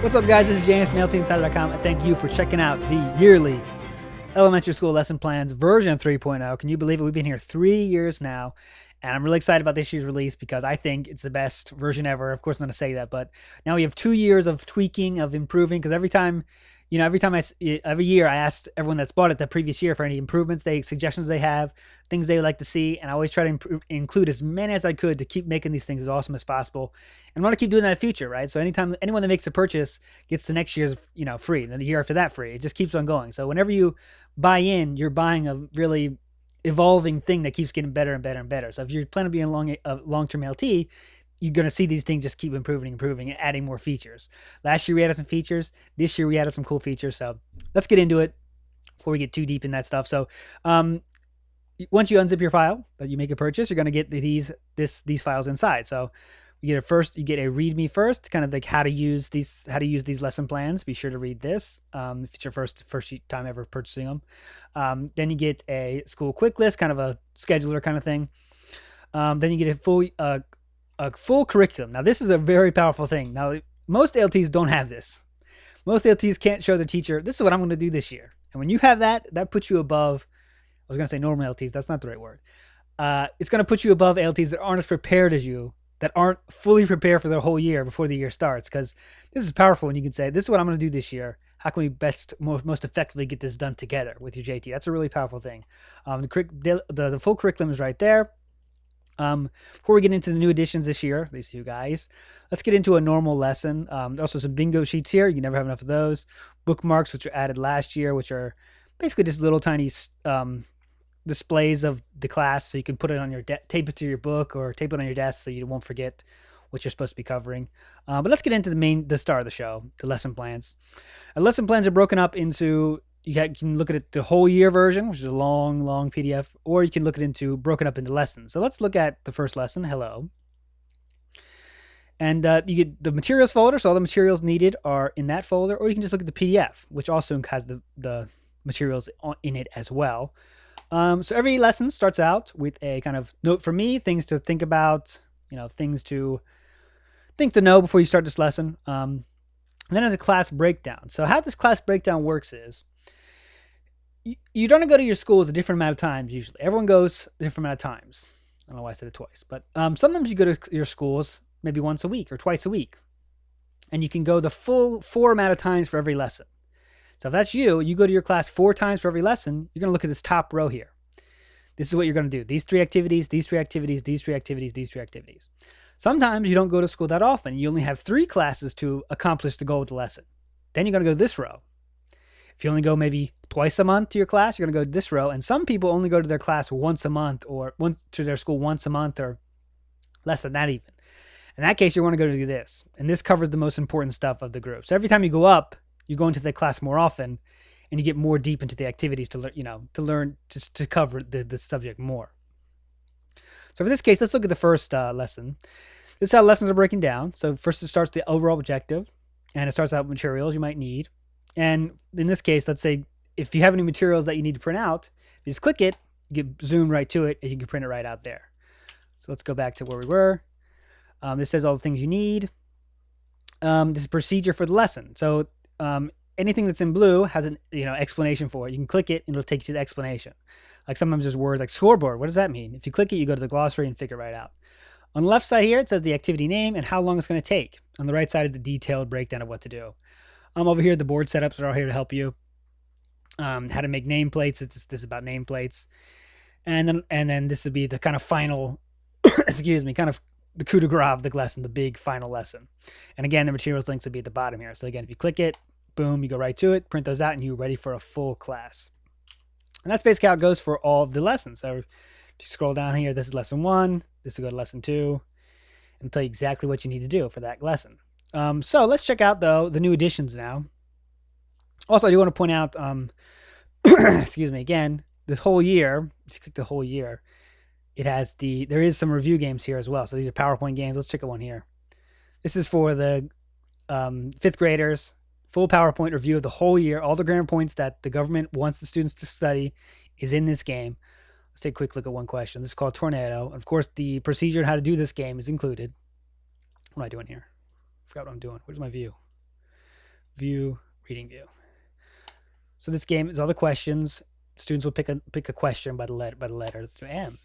What's up, guys? This is James from ALTInsider.com, and thank you for checking out the yearly elementary school lesson plans version 3.0. Can you believe it? We've been here 3 years now, and I'm really excited about this year's release because I think it's the best version ever. Of course, I'm going to say that, but now we have 2 years of tweaking, of improving, because every year I asked everyone that's bought it the previous year for any improvements, suggestions they have, things they would like to see, and I always try to include as many as I could to keep making these things as awesome as possible. And I want to keep doing that in the future, right? So anytime anyone that makes a purchase gets the next year's, free, and then the year after that free. It just keeps on going. So whenever you buy in, you're buying a really evolving thing that keeps getting better and better and better. So if you're planning to be a long-term LT, you're going to see these things just keep improving and adding more features. Last year we added some features. This year we added some cool features. So let's get into it before we get too deep in that stuff. So once you unzip your file that you make a purchase, you're going to get these files inside. So you get you get a README first, kind of like how to use these lesson plans. Be sure to read this if it's your first time ever purchasing them. Then you get a school quick list, kind of a scheduler kind of thing. Then you get a full curriculum. Now this is a very powerful thing. Now most LTs don't have this. Most LTs can't show their teacher, this is what I'm going to do this year. And when you have that, that puts you above, I was going to say normal LTs, that's not the right word. It's going to put you above LTs that aren't as prepared as you, that aren't fully prepared for their whole year before the year starts. Because this is powerful when you can say, this is what I'm going to do this year. How can we most effectively get this done together with your JT? That's a really powerful thing. The full curriculum is right there. Before we get into the new additions this year, these two guys, let's get into a normal lesson. Also some bingo sheets here. You can never have enough of those. Bookmarks, which were added last year, which are basically just little tiny displays of the class. So you can put it on your tape it to your book or tape it on your desk so you won't forget what you're supposed to be covering. But let's get into the star of the show, the lesson plans. Lesson plans are broken up into, you can look at it the whole year version, which is a long PDF, or you can look at it broken up into lessons. So let's look at the first lesson, hello. And you get the materials folder, so all the materials needed are in that folder, or you can just look at the PDF, which also has the materials in it as well. So every lesson starts out with a kind of note for me, things to think about, things to know before you start this lesson. And then there's a class breakdown. So how this class breakdown works is, you don't go to your schools a different amount of times usually. Everyone goes a different amount of times. I don't know why I said it twice, but sometimes you go to your schools maybe once a week or twice a week, and you can go the full 4 amount of times for every lesson. So if that's you go to your class 4 times for every lesson, you're going to look at this top row here. This is what you're going to do. These 3 activities, these 3 activities, these 3 activities, these 3 activities. Sometimes you don't go to school that often. You only have 3 classes to accomplish the goal of the lesson. Then you're going to go to this row. If you only go maybe twice a month to your class, you're going to go to this row. And some people only go to their class once a month, or to their school once a month, or less than that even. In that case, you want to go to do this. And this covers the most important stuff of the group. So every time you go up, you go into the class more often, and you get more deep into the activities to learn, to cover the subject more. So for this case, let's look at the first lesson. This is how lessons are breaking down. So first it starts the overall objective, and it starts out with materials you might need. And in this case, let's say if you have any materials that you need to print out, you just click it, you get zoomed right to it, and you can print it right out there. So let's go back to where we were. This says all the things you need. This is procedure for the lesson. So anything that's in blue has an explanation for it. You can click it, and it'll take you to the explanation. Like sometimes there's words like scoreboard. What does that mean? If you click it, you go to the glossary and figure it right out. On the left side here, it says the activity name and how long it's going to take. On the right side is the detailed breakdown of what to do. Over here, the board setups are all here to help you. How to make nameplates. This is about nameplates. And then this would be the kind of final, kind of the coup de grace of the lesson, the big final lesson. And again, the materials links would be at the bottom here. So again, if you click it, boom, you go right to it, print those out, and you're ready for a full class. And that's basically how it goes for all of the lessons. So if you scroll down here, this is lesson 1. This will go to lesson 2. And tell you exactly what you need to do for that lesson. So let's check out, though, the new additions now. Also, I do want to point out, again, this whole year, if you click the whole year, there is some review games here as well. So these are PowerPoint games. Let's check out one here. This is for the 5th graders, full PowerPoint review of the whole year. All the grammar points that the government wants the students to study is in this game. Let's take a quick look at one question. This is called Tornado. Of course, the procedure on how to do this game is included. What am I doing here? I forgot what I'm doing. Where's my view? view, reading view. So this game is all the questions. Students will pick a question by the letter. Let's do M.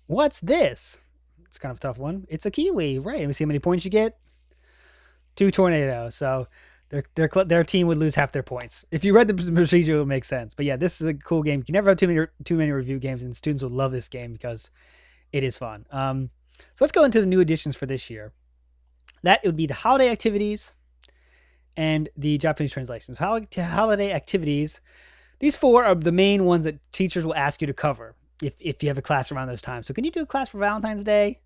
What's this? It's kind of a tough one. It's a kiwi, right? And we see how many points you get. 2 tornadoes. So their team would lose half their points. If you read the procedure, it would make sense. But yeah, this is a cool game. You can never have too many review games, and students will love this game because it is fun. So let's go into the new additions for this year. That would be the holiday activities and the Japanese translations. Holiday activities. These 4 are the main ones that teachers will ask you to cover if you have a class around those times. So can you do a class for Valentine's Day?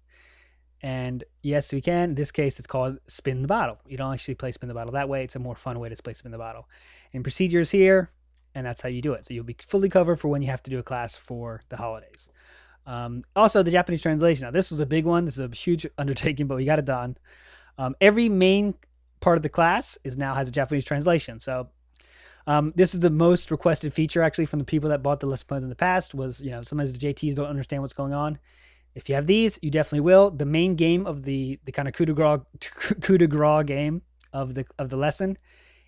And yes, we can. In this case, it's called Spin the Bottle. You don't actually play Spin the Bottle that way. It's a more fun way to play Spin the Bottle. And procedures here, and that's how you do it. So you'll be fully covered for when you have to do a class for the holidays. Also, the Japanese translation. Now, this was a big one. This is a huge undertaking, but we got it done. Every main part of the class now has a Japanese translation. So this is the most requested feature, actually, from the people that bought the lesson plans in the past. Was sometimes the JTs don't understand what's going on. If you have these, you definitely will. The main game of the kind of coup de grace game of the lesson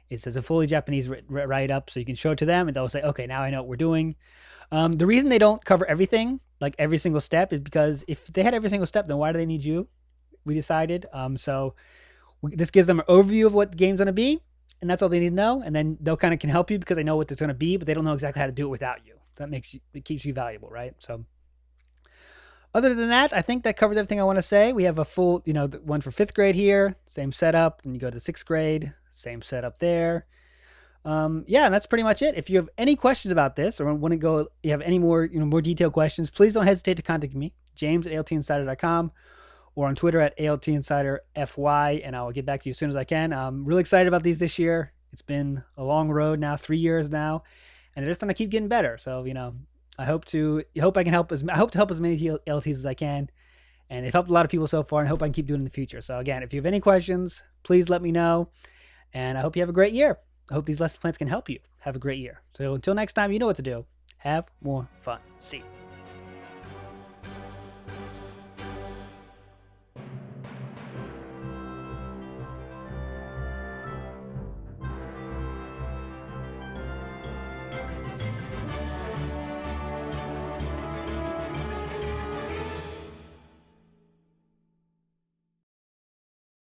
is as a fully Japanese write-up, so you can show it to them, and they'll say, okay, now I know what we're doing. The reason they don't cover everything, like every single step, is because if they had every single step, then why do they need you? We decided. This gives them an overview of what the game's going to be, and that's all they need to know, and then they'll kind of can help you because they know what it's going to be, but they don't know exactly how to do it without you. It keeps you valuable, right? So other than that, I think that covers everything I want to say. We have a full, the one for 5th grade here, same setup. Then you go to 6th grade, same setup there. Yeah, and that's pretty much it. If you have any questions about this or want to go, you have any more, more detailed questions, please don't hesitate to contact me, James at ALTInsider.com, or on Twitter at ALTInsiderFY, and I will get back to you as soon as I can. I'm really excited about these this year. It's been a long road now, 3 years now, and they're just gonna keep getting better. So I hope to help as many LTs as I can, and it's helped a lot of people so far, and I hope I can keep doing it in the future. So again, if you have any questions, please let me know, and I hope you have a great year. I hope these lesson plans can help you have a great year. So until next time, you know what to do. Have more fun. See you.